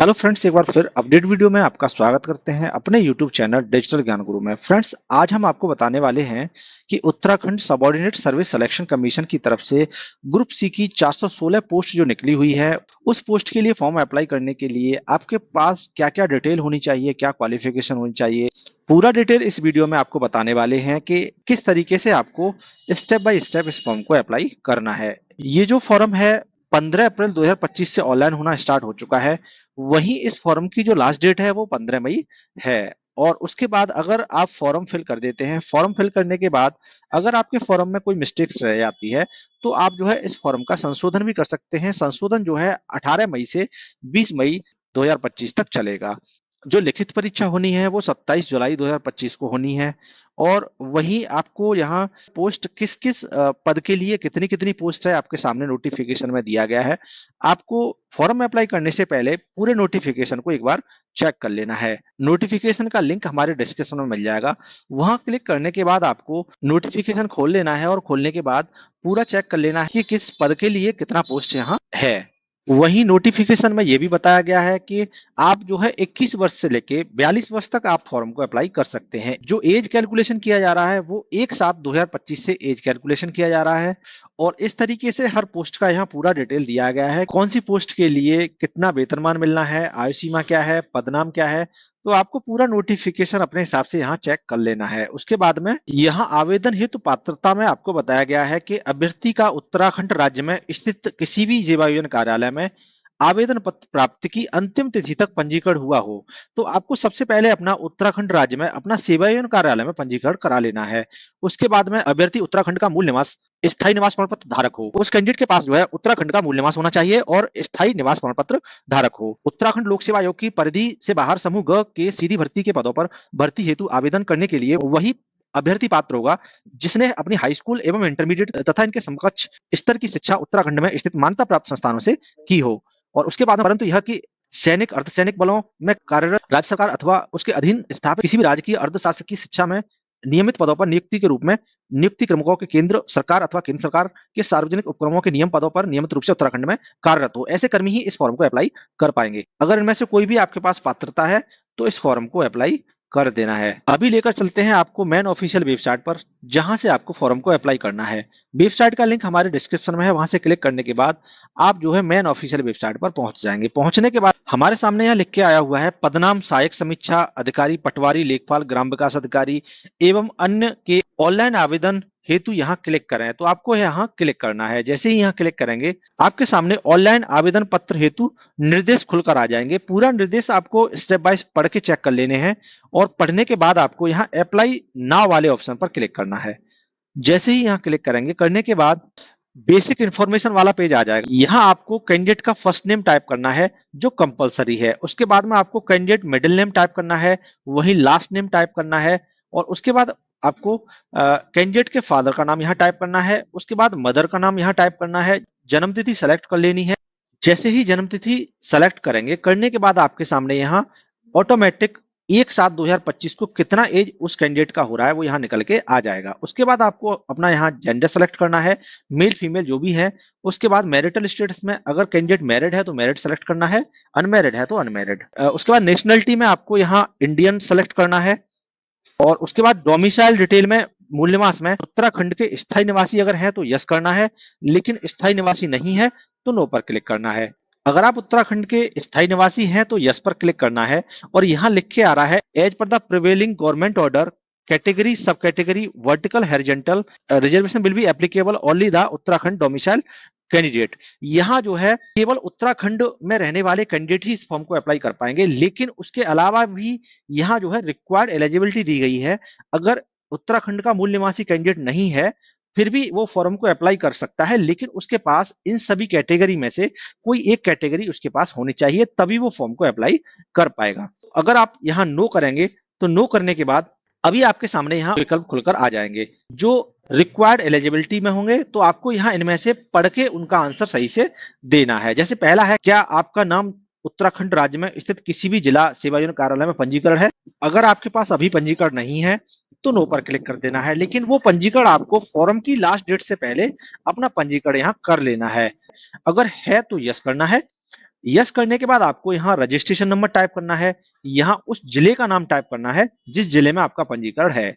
Hello friends, एक बार फिर update video में आपका स्वागत करते हैं अपने यूट्यूब चैनल डिजिटल ज्ञान गुरु में। फ्रेंड्स, आज हम आपको बताने वाले हैं कि Uttarakhand subordinate service selection commission की तरफ से ग्रुप सी की 416 पोस्ट जो निकली हुई है, उस पोस्ट के लिए फॉर्म अप्लाई करने के लिए आपके पास क्या क्या डिटेल होनी चाहिए, क्या क्वालिफिकेशन होनी चाहिए, पूरा डिटेल इस वीडियो में आपको बताने वाले हैं कि किस तरीके से आपको स्टेप बाय स्टेप इस फॉर्म को अप्लाई करना है। ये जो फॉर्म है 15 अप्रैल 2025 से ऑनलाइन होना स्टार्ट हो चुका है। वहीं इस फॉर्म की जो लास्ट डेट है वो 15 मई है। और उसके बाद अगर आप फॉर्म फिल कर देते हैं, फॉर्म फिल करने के बाद अगर आपके फॉर्म में कोई मिस्टेक्स रह जाती है तो आप जो है इस फॉर्म का संशोधन भी कर सकते हैं। संशोधन जो है 18 मई से 20 मई 2025 तक चलेगा। जो लिखित परीक्षा होनी है वो 27 जुलाई 2025 को होनी है। और वही आपको यहाँ पोस्ट किस किस पद के लिए कितनी कितनी पोस्ट है आपके सामने नोटिफिकेशन में दिया गया है। आपको फॉर्म अप्लाई करने से पहले पूरे नोटिफिकेशन को एक बार चेक कर लेना है। नोटिफिकेशन का लिंक हमारे डिस्क्रिप्शन में मिल जाएगा। वहां क्लिक करने के बाद आपको नोटिफिकेशन खोल लेना है और खोलने के बाद पूरा चेक कर लेना है कि किस पद के लिए कितना पोस्ट यहाँ है। वही नोटिफिकेशन में ये भी बताया गया है कि आप जो है 21 वर्ष से लेके 42 वर्ष तक आप फॉर्म को अप्लाई कर सकते हैं। जो एज कैलकुलेशन किया जा रहा है वो 1/7/2025 से एज कैलकुलेशन किया जा रहा है। और इस तरीके से हर पोस्ट का यहाँ पूरा डिटेल दिया गया है, कौन सी पोस्ट के लिए कितना वेतनमान मिलना है, आयु सीमा क्या है, पदनाम क्या है। तो आपको पूरा नोटिफिकेशन अपने हिसाब से यहाँ चेक कर लेना है। उसके बाद में यहाँ आवेदन हेतु पात्रता में आपको बताया गया है कि अभ्यर्थी का उत्तराखंड राज्य में स्थित किसी भी सेवायोजन कार्यालय में आवेदन पत्र प्राप्ति की अंतिम तिथि तक पंजीकरण हुआ हो। तो आपको सबसे पहले अपना उत्तराखंड राज्य में अपना सेवायोजन कार्यालय में पंजीकरण करा लेना है। उसके बाद में अभ्यर्थी उत्तराखंड का मूल निवास स्थायी निवास प्रमाण पत्र धारक हो। उस कैंडिडेट के पास जो है उत्तराखंड का मूल निवास होना चाहिए और स्थायी निवास प्रमाण पत्र धारक हो। उत्तराखंड लोक सेवा आयोग की परिधि से बाहर समूह ग के सीधी भर्ती के पदों पर भर्ती हेतु आवेदन करने के लिए वही अभ्यर्थी पात्र होगा जिसने अपनी हाई स्कूल एवं इंटरमीडिएट तथा इनके समकक्ष स्तर की शिक्षा उत्तराखंड में स्थित मान्यता प्राप्त संस्थानों से की हो। और उसके बाद परंतु यह कि सैनिक अर्धसैनिक बलों में कार्यरत राज्य सरकार अथवा उसके अधीन स्थापित किसी भी राजकीय अर्धशासकीय शिक्षा में नियमित पदों पर नियुक्ति के रूप में नियुक्ति क्रमकों के केंद्र सरकार अथवा केंद्र सरकार के सार्वजनिक उपक्रमों के नियम पदों पर नियमित रूप से उत्तराखंड में कार्यरत हो। ऐसे कर्मी ही इस फॉर्म को अप्लाई कर पाएंगे। अगर इनमें से कोई भी आपके पास पात्रता है तो इस फॉर्म को अप्लाई कर देना है। अभी लेकर चलते हैं आपको मेन ऑफिशियल वेबसाइट पर, जहां से आपको फॉर्म को अप्लाई करना है। वेबसाइट का लिंक हमारे डिस्क्रिप्शन में है। वहां से क्लिक करने के बाद आप जो है मेन ऑफिशियल वेबसाइट पर पहुंच जाएंगे। पहुंचने के बाद हमारे सामने यहाँ लिख के आया हुआ है पदनाम सहायक समीक्षा अधिकारी पटवारी लेखपाल ग्राम विकास अधिकारी एवं अन्य के ऑनलाइन आवेदन हेतु यहाँ क्लिक करें। तो आपको यहाँ क्लिक करना है। जैसे ही यहाँ क्लिक करेंगे आपके सामने ऑनलाइन आवेदन पत्र हेतु निर्देश खुलकर आ जाएंगे। पूरा निर्देश आपको स्टेप बाय पढ़ के चेक कर लेने हैं और पढ़ने के बाद आपको यहाँ अप्लाई नाउ वाले ऑप्शन पर क्लिक करना है। जैसे ही यहाँ क्लिक करेंगे, करने के बाद बेसिक इंफॉर्मेशन वाला पेज आ जाएगा। यहाँ आपको कैंडिडेट का फर्स्ट नेम टाइप करना है जो कंपलसरी है। उसके बाद में आपको कैंडिडेट मिडिल नेम टाइप करना है, वही लास्ट नेम टाइप करना है। और उसके बाद आपको कैंडिडेट के फादर का नाम यहाँ टाइप करना है। उसके बाद मदर का नाम यहाँ टाइप करना है। जन्म तिथि सेलेक्ट कर लेनी है। जैसे ही जन्म तिथि सेलेक्ट करेंगे, करने के बाद आपके सामने यहाँ ऑटोमेटिक 1/7/2025 को कितना एज उस कैंडिडेट का हो रहा है वो यहाँ निकल के आ जाएगा। उसके बाद आपको अपना यहाँ जेंडर सेलेक्ट करना है, मेल फीमेल जो भी है। उसके बाद मैरिटल स्टेटस में अगर कैंडिडेट मैरिड है तो मैरिड सेलेक्ट करना है, अनमैरिड है तो अनमैरिड। उसके बाद नेशनलिटी में आपको यहाँ इंडियन सेलेक्ट करना है। और उसके बाद डोमिसाइल डिटेल में मूल निवास में उत्तराखंड के स्थायी निवासी अगर है तो यस करना है, लेकिन स्थायी निवासी नहीं है तो नो पर क्लिक करना है। अगर आप उत्तराखंड के स्थायी निवासी हैं तो यस पर क्लिक करना है। और यहाँ लिख के आ रहा है as per the prevailing government order category sub category vertical horizontal reservation will be applicable only the Uttarakhand domicile candidate. यहाँ जो है केवल उत्तराखंड में रहने वाले कैंडिडेट ही इस फॉर्म को अप्लाई कर पाएंगे, लेकिन उसके अलावा भी यहाँ जो है रिक्वायर्ड एलिजिबिलिटी दी गई है। अगर उत्तराखंड का मूल निवासी कैंडिडेट नहीं है फिर भी वो फॉर्म को अप्लाई कर सकता है, लेकिन उसके पास इन सभी कैटेगरी में से कोई एक कैटेगरी उसके पास होनी चाहिए, तभी वो फॉर्म को अप्लाई कर पाएगा। अगर आप यहाँ नो करेंगे तो नो करने के बाद अभी आपके सामने यहाँ विकल्प खुलकर आ जाएंगे जो रिक्वायर्ड एलिजिबिलिटी में होंगे। तो आपको यहाँ इनमें से पढ़ के उनका आंसर सही से देना है। जैसे पहला है, क्या आपका नाम उत्तराखंड राज्य में स्थित किसी भी जिला सेवायोजन कार्यालय में पंजीकरण है। अगर आपके पास अभी पंजीकरण नहीं है तो नो पर क्लिक कर देना है, लेकिन वो पंजीकरण आपको फॉर्म की लास्ट डेट से पहले अपना पंजीकरण यहाँ कर लेना है। अगर है तो यस करना है, यस करने के बाद आपको यहाँ रजिस्ट्रेशन नंबर टाइप करना है, यहाँ उस जिले का नाम टाइप करना है जिस जिले में आपका पंजीकरण है।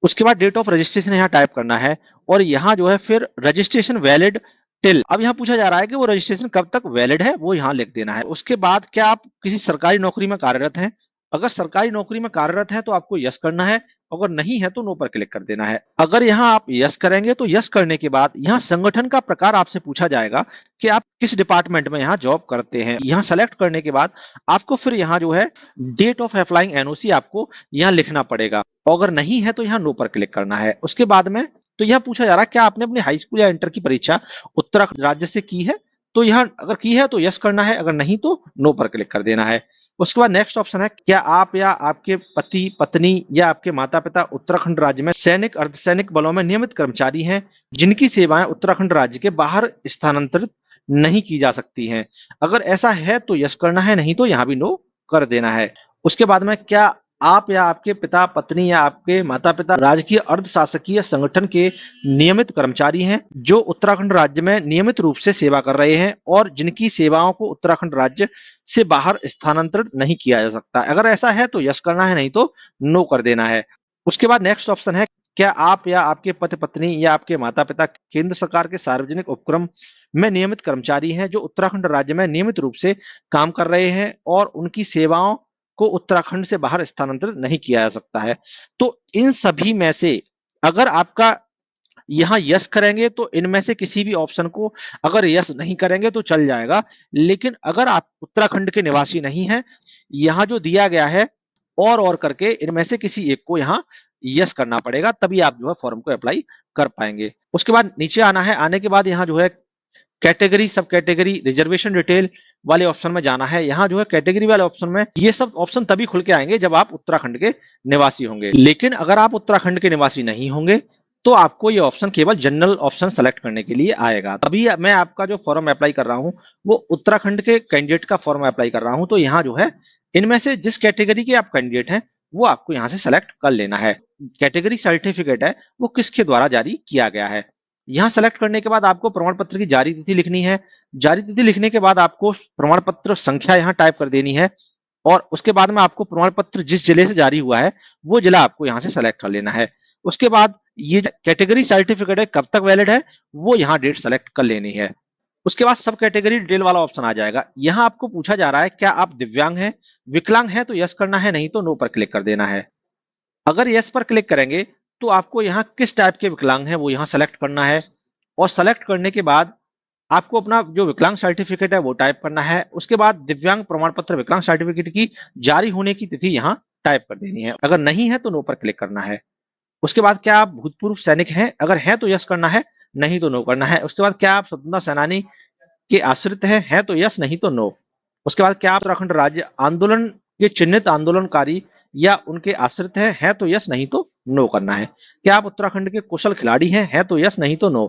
उसके बाद डेट ऑफ रजिस्ट्रेशन यहाँ टाइप करना है और यहाँ जो है फिर रजिस्ट्रेशन वैलिड टिल, अब यहाँ पूछा जा रहा है कि वो रजिस्ट्रेशन कब तक वैलिड है, वो यहाँ लिख देना है। उसके बाद क्या आप किसी सरकारी नौकरी में कार्यरत हैं? अगर सरकारी नौकरी में कार्यरत है तो आपको यस करना है, अगर नहीं है तो नो पर क्लिक कर देना है। अगर यहाँ आप यस करेंगे तो यस करने के बाद यहाँ संगठन का प्रकार आपसे पूछा जाएगा कि आप किस डिपार्टमेंट में यहाँ जॉब करते हैं। यहाँ सेलेक्ट करने के बाद आपको फिर यहाँ जो है डेट ऑफ अप्लाइंग एनओसी आपको यहाँ लिखना पड़ेगा, अगर नहीं है तो यहाँ नो पर क्लिक करना है। उसके बाद में तो यह पूछा जा रहा है क्या आपने अपनी हाई स्कूल या इंटर की परीक्षा उत्तराखंड राज्य से की है, तो यहाँ अगर की है तो यस करना है, अगर नहीं तो नो पर क्लिक कर देना है। उसके बाद नेक्स्ट ऑप्शन है क्या आप या आपके पति पत्नी या आपके माता पिता उत्तराखंड राज्य में सैनिक अर्धसैनिक बलों में नियमित कर्मचारी हैं जिनकी सेवाएं उत्तराखंड राज्य के बाहर स्थानांतरित नहीं की जा सकती हैं। अगर ऐसा है तो यस करना है, नहीं तो यहाँ भी नो कर देना है। उसके बाद में क्या आप या आपके पिता पत्नी या आपके माता पिता राजकीय अर्ध शासकीय संगठन के नियमित कर्मचारी हैं जो उत्तराखंड राज्य में नियमित रूप से सेवा कर रहे हैं और जिनकी सेवाओं को उत्तराखंड राज्य से बाहर स्थानांतरित नहीं किया जा सकता। अगर ऐसा है तो यस करना है, नहीं तो नो कर देना है। उसके बाद नेक्स्ट ऑप्शन है क्या आप या आपके पति पत्नी या आपके माता पिता केंद्र सरकार के सार्वजनिक उपक्रम में नियमित कर्मचारी हैं जो उत्तराखंड राज्य में नियमित रूप से काम कर रहे हैं और उनकी सेवाओं को उत्तराखंड से बाहर स्थानांतरित नहीं किया जा सकता है। तो इन सभी में से अगर आपका यहाँ यस करेंगे तो इनमें से किसी भी ऑप्शन को अगर यस नहीं करेंगे तो चल जाएगा, लेकिन अगर आप उत्तराखंड के निवासी नहीं हैं, यहाँ जो दिया गया है और करके इनमें से किसी एक को यहाँ यस करना पड़ेगा, तभी आप जो है फॉर्म को अप्लाई कर पाएंगे। उसके बाद नीचे आना है, आने के बाद यहाँ जो है category sub category reservation detail वाले ऑप्शन में जाना है। यहाँ जो है कैटेगरी वाले ऑप्शन में ये सब ऑप्शन तभी खुल के आएंगे जब आप उत्तराखंड के निवासी होंगे, लेकिन अगर आप उत्तराखंड के निवासी नहीं होंगे तो आपको ये ऑप्शन केवल जनरल ऑप्शन सेलेक्ट करने के लिए आएगा। तभी मैं आपका जो फॉर्म अप्लाई कर रहा हूँ वो उत्तराखंड के कैंडिडेट का फॉर्म अप्लाई कर रहा हूँ, तो यहाँ जो है इनमें से जिस कैटेगरी के आप कैंडिडेट हैं वो आपको यहाँ से सेलेक्ट कर लेना है। कैटेगरी सर्टिफिकेट है वो किसके द्वारा जारी किया गया है। यहाँ सेलेक्ट करने के बाद आपको प्रमाण पत्र की जारी तिथि लिखनी है। जारी तिथि लिखने के बाद आपको प्रमाण पत्र संख्या यहाँ टाइप कर देनी है और उसके बाद में आपको प्रमाण पत्र जिस जिले से जारी हुआ है वो जिला आपको यहाँ से सेलेक्ट कर लेना है। उसके बाद ये कैटेगरी सर्टिफिकेट है कब तक वैलिड है वो यहाँ डेट सेलेक्ट कर लेनी है। उसके बाद सब कैटेगरी डिटेल वाला ऑप्शन आ जाएगा। यहाँ आपको पूछा जा रहा है क्या आप दिव्यांग हैं, विकलांग हैं तो यस करना है, नहीं तो नो पर क्लिक कर देना है। अगर यस पर क्लिक करेंगे तो आपको यहाँ किस टाइप के विकलांग हैं वो यहाँ सेलेक्ट करना है और सेलेक्ट करने के बाद आपको अपना जो विकलांग सर्टिफिकेट है वो टाइप करना है। उसके बाद दिव्यांग प्रमाण पत्र विकलांग सर्टिफिकेट की जारी होने की तिथि यहाँ टाइप कर देनी है, अगर नहीं है तो नो पर क्लिक करना है। उसके बाद क्या आप भूतपूर्व सैनिक हैं, अगर हैं तो यस करना है, नहीं तो नो करना है। उसके बाद क्या आप स्वतंत्रता सेनानी के आश्रित हैं तो यस, नहीं तो नो। उसके बाद क्या आप उत्तराखंड राज्य आंदोलन के चिन्हित आंदोलनकारी या उनके आश्रित हैं तो यस, नहीं तो नो करना है। क्या आप उत्तराखंड के कुशल खिलाड़ी हैं तो यस, नहीं तो नो।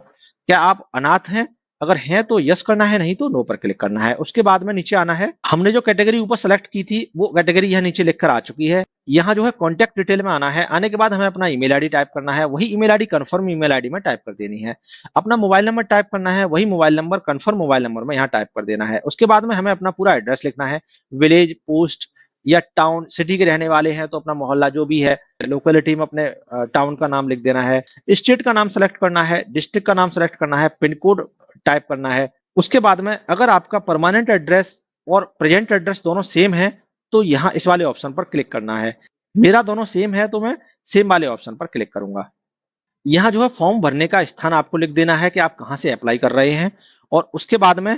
क्या आप अनाथ हैं, अगर हैं तो यस करना है, नहीं तो नो पर क्लिक करना है। उसके बाद में नीचे आना है, हमने जो कैटेगरी ऊपर सेलेक्ट की थी वो कैटेगरी यहाँ नीचे लिखकर आ चुकी है। यहाँ जो है कॉन्टैक्ट डिटेल में आना है, आने के बाद हमें अपना ईमेल आईडी टाइप करना है, वही email ID confirm email ID में टाइप कर देनी है। अपना मोबाइल नंबर टाइप करना है, वही mobile number confirm mobile number में यहाँ टाइप कर देना है। उसके बाद में हमें अपना पूरा एड्रेस लिखना है, विलेज पोस्ट या टाउन सिटी के रहने वाले हैं तो अपना मोहल्ला जो भी है, लोकेलिटी में अपने टाउन का नाम लिख देना है, स्टेट का नाम सेलेक्ट करना है, डिस्ट्रिक्ट का नाम सेलेक्ट करना है, पिन कोड टाइप करना है। उसके बाद में अगर आपका परमानेंट एड्रेस और प्रेजेंट एड्रेस दोनों सेम है तो यहाँ इस वाले ऑप्शन पर क्लिक करना है। मेरा दोनों सेम है तो मैं सेम वाले ऑप्शन पर क्लिक करूंगा। यहाँ जो है फॉर्म भरने का स्थान आपको लिख देना है कि आप कहाँ से अप्लाई कर रहे हैं और उसके बाद में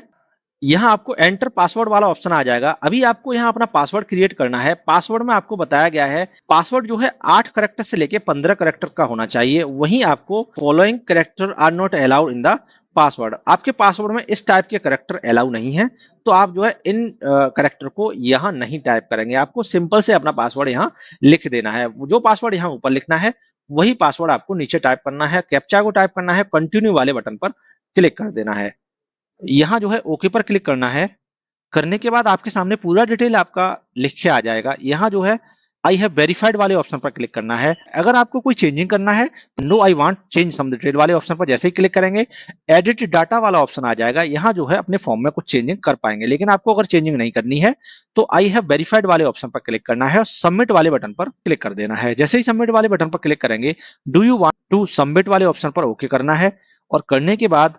यहाँ आपको एंटर पासवर्ड वाला ऑप्शन आ जाएगा। अभी आपको यहाँ अपना पासवर्ड क्रिएट करना है। पासवर्ड में आपको बताया गया है पासवर्ड जो है 8 कैरेक्टर से लेके 15 कैरेक्टर का होना चाहिए। वहीं आपको following character are not allowed in the password, आपके पासवर्ड में इस टाइप के कैरेक्टर अलाउ नहीं है तो आप जो है इन कैरेक्टर को यहाँ नहीं टाइप करेंगे। आपको सिंपल से अपना पासवर्ड यहाँ लिख देना है। जो पासवर्ड यहाँ ऊपर लिखना है वही पासवर्ड आपको नीचे टाइप करना है। कैप्चा को टाइप करना है, कंटिन्यू वाले बटन पर क्लिक कर देना है। यहाँ जो है ओके पर क्लिक करना है। करने के बाद आपके सामने पूरा डिटेल आपका लिख के आ जाएगा। यहाँ जो है आई हैव वेरीफाइड वाले ऑप्शन पर क्लिक करना है। अगर आपको कोई चेंजिंग करना है, no I want change some detail वाले ऑप्शन पर जैसे ही क्लिक करेंगे, एडिट डाटा वाला ऑप्शन आ जाएगा। यहाँ जो है अपने फॉर्म में कुछ चेंजिंग कर पाएंगे। लेकिन आपको अगर चेंजिंग नहीं करनी है तो आई हैव वेरीफाइड वाले ऑप्शन पर क्लिक करना है और सबमिट वाले बटन पर क्लिक कर देना है। जैसे ही सबमिट वाले बटन पर क्लिक करेंगे, do you want to submit वाले ऑप्शन पर ओके करना है और करने के बाद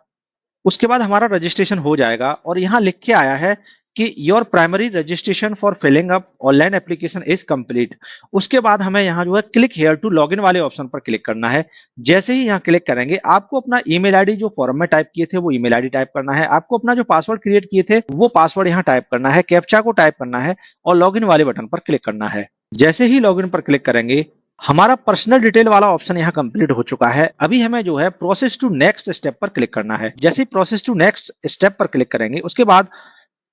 उसके बाद हमारा रजिस्ट्रेशन हो जाएगा और यहाँ लिख के आया है कि your primary registration for filling up online application is complete. उसके बाद हमें यहाँ जो है क्लिक हेयर टू लॉगिन वाले ऑप्शन पर क्लिक करना है। जैसे ही यहाँ क्लिक करेंगे, आपको अपना ईमेल आईडी जो फॉर्म में टाइप किए थे वो ईमेल आईडी टाइप करना है। आपको अपना जो पासवर्ड क्रिएट किए थे वो पासवर्ड यहाँ टाइप करना है, कैप्चा को टाइप करना है और लॉगिन वाले बटन पर क्लिक करना है। जैसे ही लॉगिन पर क्लिक करेंगे, हमारा पर्सनल डिटेल वाला ऑप्शन यहाँ कंप्लीट हो चुका है। अभी हमें जो है प्रोसेस टू नेक्स्ट स्टेप पर क्लिक करना है। जैसे ही प्रोसेस टू नेक्स्ट स्टेप पर क्लिक करेंगे, उसके बाद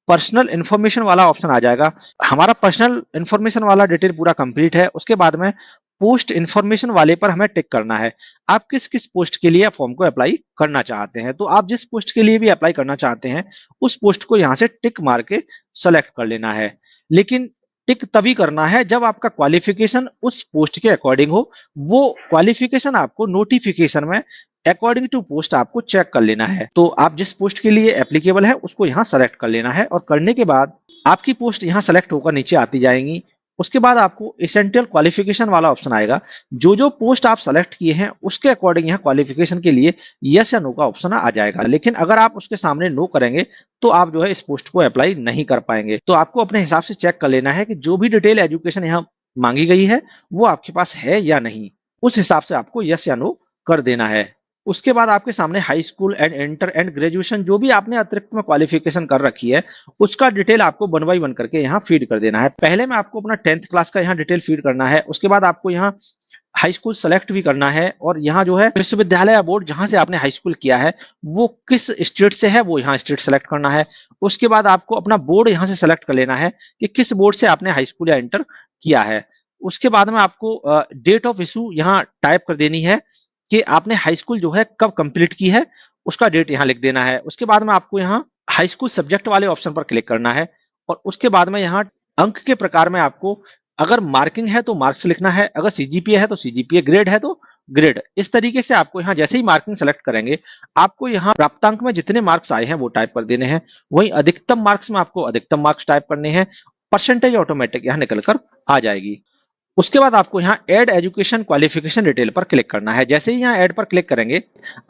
पर्सनल इन्फॉर्मेशन वाला ऑप्शन आ जाएगा। हमारा पर्सनल इन्फॉर्मेशन वाला डिटेल पूरा कंप्लीट है। उसके बाद में पोस्ट इन्फॉर्मेशन वाले पर हमें टिक करना है। आप किस किस पोस्ट के लिए फॉर्म को अप्लाई करना चाहते हैं, तो आप जिस पोस्ट के लिए भी अप्लाई करना चाहते हैं उस पोस्ट को यहाँ से टिक मार के सेलेक्ट कर लेना है। लेकिन टिक तभी करना है जब आपका क्वालिफिकेशन उस पोस्ट के अकॉर्डिंग हो। वो क्वालिफिकेशन आपको नोटिफिकेशन में अकॉर्डिंग टू पोस्ट आपको चेक कर लेना है। तो आप जिस पोस्ट के लिए एप्लीकेबल है उसको यहाँ सेलेक्ट कर लेना है और करने के बाद आपकी पोस्ट यहाँ सेलेक्ट होकर नीचे आती जाएंगी। उसके बाद आपको एसेंशियल क्वालिफिकेशन वाला ऑप्शन आएगा। जो जो पोस्ट आप सेलेक्ट किए हैं उसके अकॉर्डिंग यहाँ क्वालिफिकेशन के लिए यस या नो का ऑप्शन आ जाएगा। लेकिन अगर आप उसके सामने नो करेंगे तो आप जो है इस पोस्ट को अप्लाई नहीं कर पाएंगे। तो आपको अपने हिसाब से चेक कर लेना है कि जो भी डिटेल एजुकेशन यहाँ मांगी गई है वो आपके पास है या नहीं। उस हिसाब से आपको यस या नो कर देना है। उसके बाद आपके सामने high school and inter and graduation जो भी आपने अतिरिक्त में क्वालिफिकेशन कर रखी है उसका डिटेल आपको 1 बाय 1 करके यहाँ फीड कर देना है। पहले में आपको अपना 10th क्लास का यहाँ डिटेल फीड करना है। उसके बाद आपको यहाँ हाई स्कूल सेलेक्ट भी करना है और यहाँ जो है विश्वविद्यालय या बोर्ड जहां से आपने हाई स्कूल किया है वो किस स्टेट से है वो यहाँ स्टेट सेलेक्ट करना है। उसके बाद आपको अपना बोर्ड यहाँ से सेलेक्ट कर लेना है कि किस बोर्ड से आपने हाई स्कूल या इंटर किया है। उसके बाद में आपको डेट ऑफ इशू यहाँ टाइप कर देनी है कि आपने हाई स्कूल जो है कब कंप्लीट की है, उसका डेट यहाँ लिख देना है। उसके बाद में आपको यहाँ हाई स्कूल सब्जेक्ट वाले ऑप्शन पर क्लिक करना है और उसके बाद में यहाँ अंक के प्रकार में आपको अगर मार्किंग है तो मार्क्स लिखना है, अगर सीजीपीए है तो सीजीपीए, ग्रेड है तो ग्रेड। इस तरीके से आपको यहाँ जैसे ही मार्किंग सेलेक्ट करेंगे आपको यहाँ प्राप्तांक में जितने मार्क्स आए हैं वो टाइप कर देने हैं। वहीं अधिकतम मार्क्स में आपको अधिकतम मार्क्स टाइप करने हैं। परसेंटेज ऑटोमेटिक यहाँ निकल कर आ जाएगी। उसके बाद आपको यहाँ ऐड एजुकेशन क्वालिफिकेशन डिटेल पर क्लिक करना है। जैसे ही यहाँ ऐड पर क्लिक करेंगे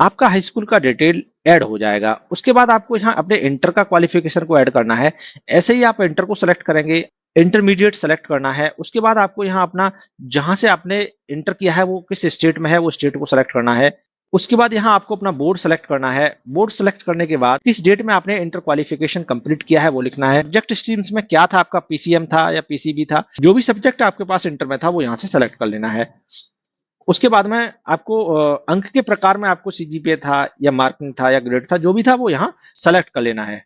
आपका हाई स्कूल का डिटेल ऐड हो जाएगा। उसके बाद आपको यहाँ अपने इंटर का क्वालिफिकेशन को ऐड करना है। ऐसे ही आप इंटर को सेलेक्ट करेंगे, इंटरमीडिएट सेलेक्ट करना है। उसके बाद आपको यहाँ अपना जहां से आपने इंटर किया है वो किस स्टेट में है वो स्टेट को सेलेक्ट करना है। उसके बाद यहाँ आपको अपना बोर्ड सेलेक्ट करना है। बोर्ड सेलेक्ट करने के बाद किस डेट में आपने इंटर क्वालिफिकेशन कंप्लीट किया है वो लिखना है। सब्जेक्ट स्ट्रीम्स में क्या था आपका, पीसीएम था या पीसीबी था, जो भी सब्जेक्ट आपके पास इंटर में था वो यहाँ से सेलेक्ट कर लेना है। उसके बाद में आपको अंक के प्रकार में आपको सीजीपीए था या मार्किंग था या ग्रेड था, जो भी था वो यहाँ सेलेक्ट कर लेना है।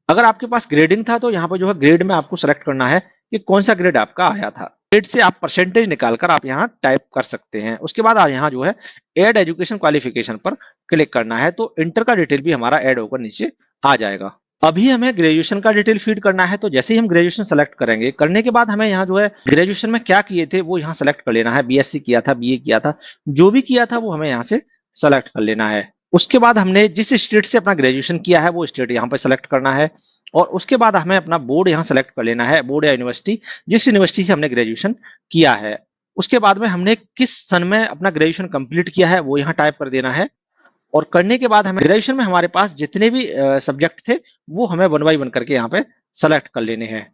अगर आपके पास ग्रेडिंग था तो यहाँ पर जो है ग्रेड में आपको सेलेक्ट करना है कि कौन सा ग्रेड आपका आया था। ग्रेड से आप परसेंटेज निकालकर आप यहाँ टाइप कर सकते हैं। उसके बाद आप यहाँ जो है ऐड एजुकेशन क्वालिफिकेशन पर क्लिक करना है तो इंटर का डिटेल भी हमारा ऐड होकर नीचे आ जाएगा। अभी हमें ग्रेजुएशन का डिटेल फीड करना है। तो जैसे ही हम ग्रेजुएशन सेलेक्ट करेंगे, करने के बाद हमें यहाँ जो है ग्रेजुएशन में क्या किए थे वो यहाँ सेलेक्ट कर लेना है। बीएससी किया था, बीए किया था, जो भी किया था वो हमें यहाँ से सेलेक्ट कर लेना है। उसके बाद हमने जिस स्टेट से अपना ग्रेजुएशन किया है वो स्टेट यहाँ पर सेलेक्ट करना है और उसके बाद हमें अपना बोर्ड यहाँ सेलेक्ट कर लेना है, बोर्ड या यूनिवर्सिटी, जिस यूनिवर्सिटी से हमने ग्रेजुएशन किया है। उसके बाद में हमने किस सन में अपना ग्रेजुएशन कंप्लीट किया है वो यहाँ टाइप कर देना है और करने के बाद हमें ग्रेजुएशन में हमारे पास जितने भी सब्जेक्ट थे वो हमें 1 बाय 1 करके यहाँ पे सेलेक्ट कर लेने हैं।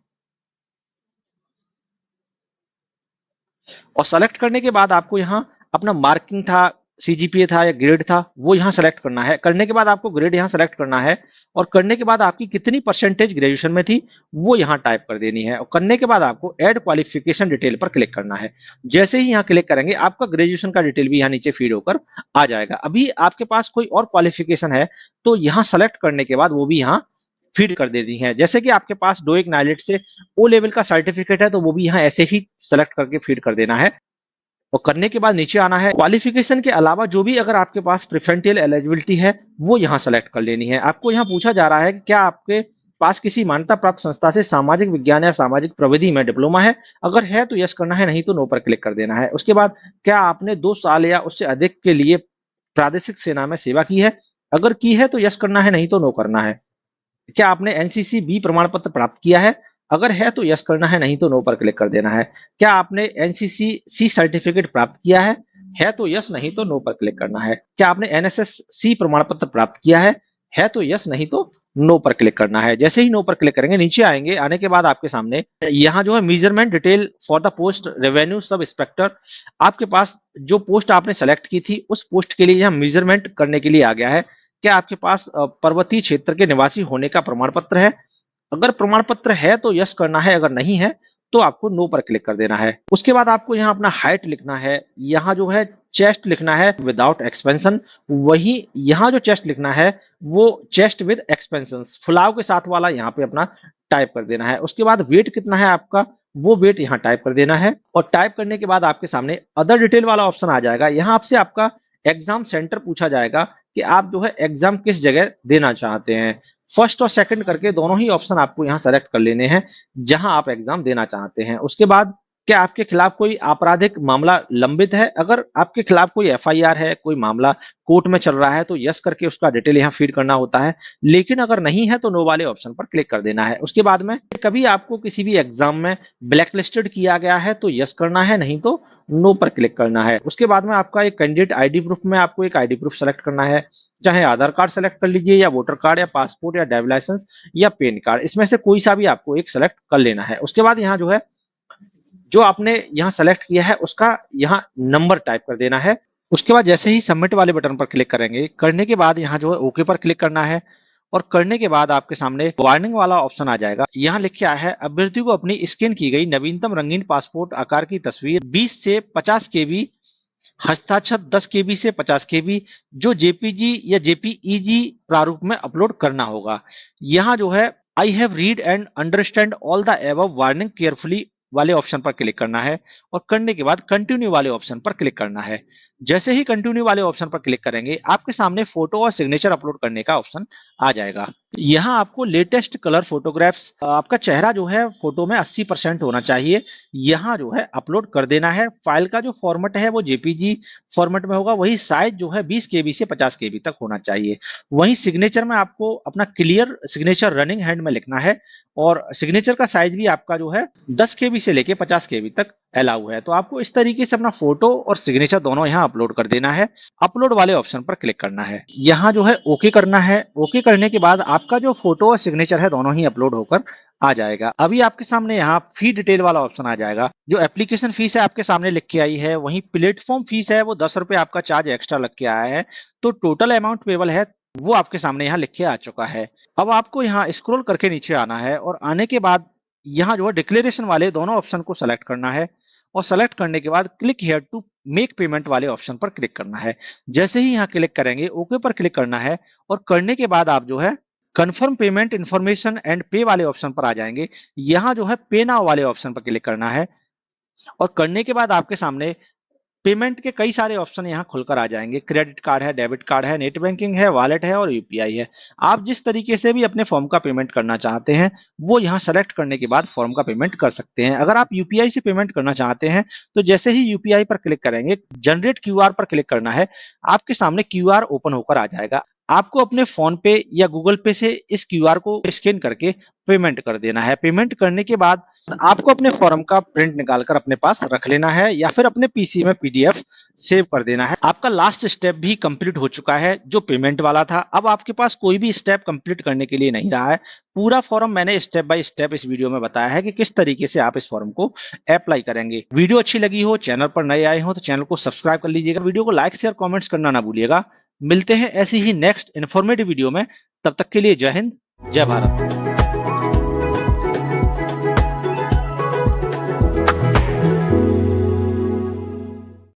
और सेलेक्ट करने के बाद आपको यहाँ अपना मार्किंग था, सीजीपीए था या ग्रेड था वो यहाँ सेलेक्ट करना है। करने के बाद आपको ग्रेड यहाँ सेलेक्ट करना है और करने के बाद आपकी कितनी परसेंटेज ग्रेजुएशन में थी वो यहाँ टाइप कर देनी है और करने के बाद आपको ऐड क्वालिफिकेशन डिटेल पर क्लिक करना है। जैसे ही यहाँ क्लिक करेंगे आपका ग्रेजुएशन का डिटेल भी यहाँ नीचे फीड होकर आ जाएगा। अभी आपके पास कोई और क्वालिफिकेशन है तो यहाँ सेलेक्ट करने के बाद वो भी यहाँ फीड कर देनी है। जैसे कि आपके पास डोइक नाइलेट से ओ लेवल का सर्टिफिकेट है तो वो भी यहाँ ऐसे ही सेलेक्ट करके फीड कर देना है और करने के बाद नीचे आना है। क्वालिफिकेशन के अलावा जो भी अगर आपके पास प्रेफरेंशियल एलिजिबिलिटी है वो यहाँ सेलेक्ट कर लेनी है। आपको यहाँ पूछा जा रहा है कि क्या आपके पास किसी मान्यता प्राप्त संस्था से सामाजिक विज्ञान या सामाजिक प्रविधि में डिप्लोमा है? अगर है तो यस करना है, नहीं तो नो पर क्लिक कर देना है। उसके बाद क्या आपने 2 साल या उससे अधिक के लिए प्रादेशिक सेना में सेवा की है? अगर की है तो यस करना है, नहीं तो नो करना है। क्या आपने एनसीसी बी प्रमाण पत्र प्राप्त किया है? अगर है तो यस करना है, नहीं तो नो पर क्लिक कर देना है। क्या आपने एनसीसी सी सर्टिफिकेट प्राप्त किया है? है तो यस, नहीं तो नो पर क्लिक करना है। क्या आपने एनएसएस सी प्रमाण पत्र प्राप्त किया है? है तो यस, नहीं तो नो पर क्लिक करना है। जैसे ही नो पर क्लिक करेंगे नीचे आएंगे, आने के बाद आपके सामने यहाँ जो है measurement detail for the post revenue sub inspector, आपके पास जो पोस्ट आपने सेलेक्ट की थी उस पोस्ट के लिए यहाँ मेजरमेंट करने के लिए आ गया है। क्या आपके पास पर्वतीय क्षेत्र के निवासी होने का प्रमाण पत्र है? अगर प्रमाण पत्र है तो यस करना है, अगर नहीं है तो आपको नो पर क्लिक कर देना है। उसके बाद आपको यहाँ अपना हाइट लिखना है, यहाँ जो है चेस्ट लिखना है विदाउट एक्सपेंशन, वही यहाँ जो चेस्ट लिखना है वो चेस्ट विद एक्सपेंशन फुलाव के साथ वाला यहाँ पे अपना टाइप कर देना है। उसके बाद वेट कितना है आपका, वो वेट यहाँ टाइप कर देना है। और टाइप करने के बाद आपके सामने अदर डिटेल वाला ऑप्शन आ जाएगा। यहाँ आपसे आपका एग्जाम सेंटर पूछा जाएगा कि आप जो है एग्जाम किस जगह देना चाहते हैं। फर्स्ट और सेकंड करके दोनों ही ऑप्शन आपको यहाँ सेलेक्ट कर लेने हैं जहां आप एग्जाम देना चाहते हैं। उसके बाद क्या आपके खिलाफ कोई आपराधिक मामला लंबित है? अगर आपके खिलाफ कोई एफआईआर है, कोई मामला कोर्ट में चल रहा है तो यस करके उसका डिटेल यहाँ फीड करना होता है। लेकिन अगर नहीं है तो नो वाले ऑप्शन पर क्लिक कर देना है। उसके बाद में कभी आपको किसी भी एग्जाम में ब्लैक लिस्टेड किया गया है तो यस करना है, नहीं तो नो पर क्लिक करना है। उसके बाद में आपका एक कैंडिडेट आईडी प्रूफ में आपको एक आईडी प्रूफ सेलेक्ट करना है, चाहे आधार कार्ड सेलेक्ट कर लीजिए या वोटर कार्ड या पासपोर्ट या ड्राइविंग लाइसेंस या पैन कार्ड, इसमें से कोई सा भी आपको एक सेलेक्ट कर लेना है। उसके बाद यहाँ जो है जो आपने यहाँ सेलेक्ट किया है उसका यहाँ नंबर टाइप कर देना है। उसके बाद जैसे ही सबमिट वाले बटन पर क्लिक करेंगे, करने के बाद यहाँ जो है ओके पर क्लिक करना है। और करने के बाद आपके सामने वार्निंग वाला ऑप्शन आ जाएगा। यहाँ लिख के आया है अभ्यर्थी को अपनी स्कैन की गई नवीनतम रंगीन पासपोर्ट आकार की तस्वीर 20 से 50 केबी, हस्ताक्षर 10 केबी से 50 केबी जो जेपीजी या जेपीईजी प्रारूप में अपलोड करना होगा। यहाँ जो है I have read and understand all the above warning carefully वाले ऑप्शन पर क्लिक करना है। और करने के बाद कंटिन्यू वाले ऑप्शन पर क्लिक करना है। जैसे ही कंटिन्यू वाले ऑप्शन पर क्लिक करेंगे आपके सामने फोटो और सिग्नेचर अपलोड करने का ऑप्शन आ जाएगा। यहाँ आपको लेटेस्ट कलर फोटोग्राफ्स, आपका चेहरा जो है फोटो में 80% होना चाहिए, यहाँ जो है अपलोड कर देना है। फाइल का जो फॉर्मेट है वो जेपीजी फॉर्मेट में होगा, वही साइज जो है 20 केबी से 50 केबी तक होना चाहिए। वहीं सिग्नेचर में आपको अपना क्लियर सिग्नेचर रनिंग हैंड में लिखना है। और सिग्नेचर का साइज भी आपका जो है 10 केबी से लेके 50 केबी तक अलाउ है। तो आपको इस तरीके से अपना फोटो और सिग्नेचर दोनों यहाँ अपलोड कर देना है। अपलोड वाले ऑप्शन पर क्लिक करना है, यहाँ जो है ओके करना है। ओके करने के बाद आपका जो फोटो और सिग्नेचर है दोनों ही अपलोड होकर आ जाएगा। अभी आपके सामने यहाँ फी डिटेल वाला ऑप्शन आ जाएगा। जो एप्लीकेशन फीस है आपके सामने लिख के आई है, वहीं प्लेटफॉर्म फीस है वो 10 रुपए आपका चार्ज एक्स्ट्रा लग के आया है। तो टोटल अमाउंट पेबल है वो आपके सामने यहाँ लिख के आ चुका है। अब आपको यहाँ स्क्रॉल करके नीचे आना है और आने के बाद यहाँ जो है डिक्लेरेशन वाले दोनों ऑप्शन को सेलेक्ट करना है। और सेलेक्ट करने के बाद click here to make payment वाले ऑप्शन पर क्लिक करना है। जैसे ही यहाँ क्लिक करेंगे ओके पर क्लिक करना है। और करने के बाद आप जो है कंफर्म पेमेंट इन्फॉर्मेशन एंड पे वाले ऑप्शन पर आ जाएंगे। यहाँ जो है पे नाउ वाले ऑप्शन पर क्लिक करना है। और करने के बाद आपके सामने पेमेंट के कई सारे ऑप्शन यहाँ खुलकर आ जाएंगे। क्रेडिट कार्ड है, डेबिट कार्ड है, नेट बैंकिंग है, वॉलेट है और यूपीआई है। आप जिस तरीके से भी अपने फॉर्म का पेमेंट करना चाहते हैं वो यहाँ सेलेक्ट करने के बाद फॉर्म का पेमेंट कर सकते हैं। अगर आप यूपीआई से पेमेंट करना चाहते हैं तो जैसे ही यूपीआई पर क्लिक करेंगे जनरेट क्यूआर पर क्लिक करना है। आपके सामने क्यूआर ओपन होकर आ जाएगा। आपको अपने फोन पे या गूगल पे से इस क्यूआर को स्कैन करके पेमेंट कर देना है। पेमेंट करने के बाद आपको अपने फॉर्म का प्रिंट निकालकर अपने पास रख लेना है या फिर अपने पीसी में पीडीएफ सेव कर देना है। आपका लास्ट स्टेप भी कंप्लीट हो चुका है जो पेमेंट वाला था। अब आपके पास कोई भी स्टेप कंप्लीट करने के लिए नहीं रहा है। पूरा फॉर्म मैंने स्टेप बाय स्टेप इस वीडियो में बताया है कि किस तरीके से आप इस फॉर्म को अप्लाई करेंगे। वीडियो अच्छी लगी हो, चैनल पर नए आए हो तो चैनल को सब्सक्राइब कर लीजिएगा। वीडियो को लाइक शेयर कमेंट्स करना ना भूलिएगा। मिलते हैं ऐसी ही नेक्स्ट इन्फॉर्मेटिव वीडियो में, तब तक के लिए जय हिंद, जय भारत।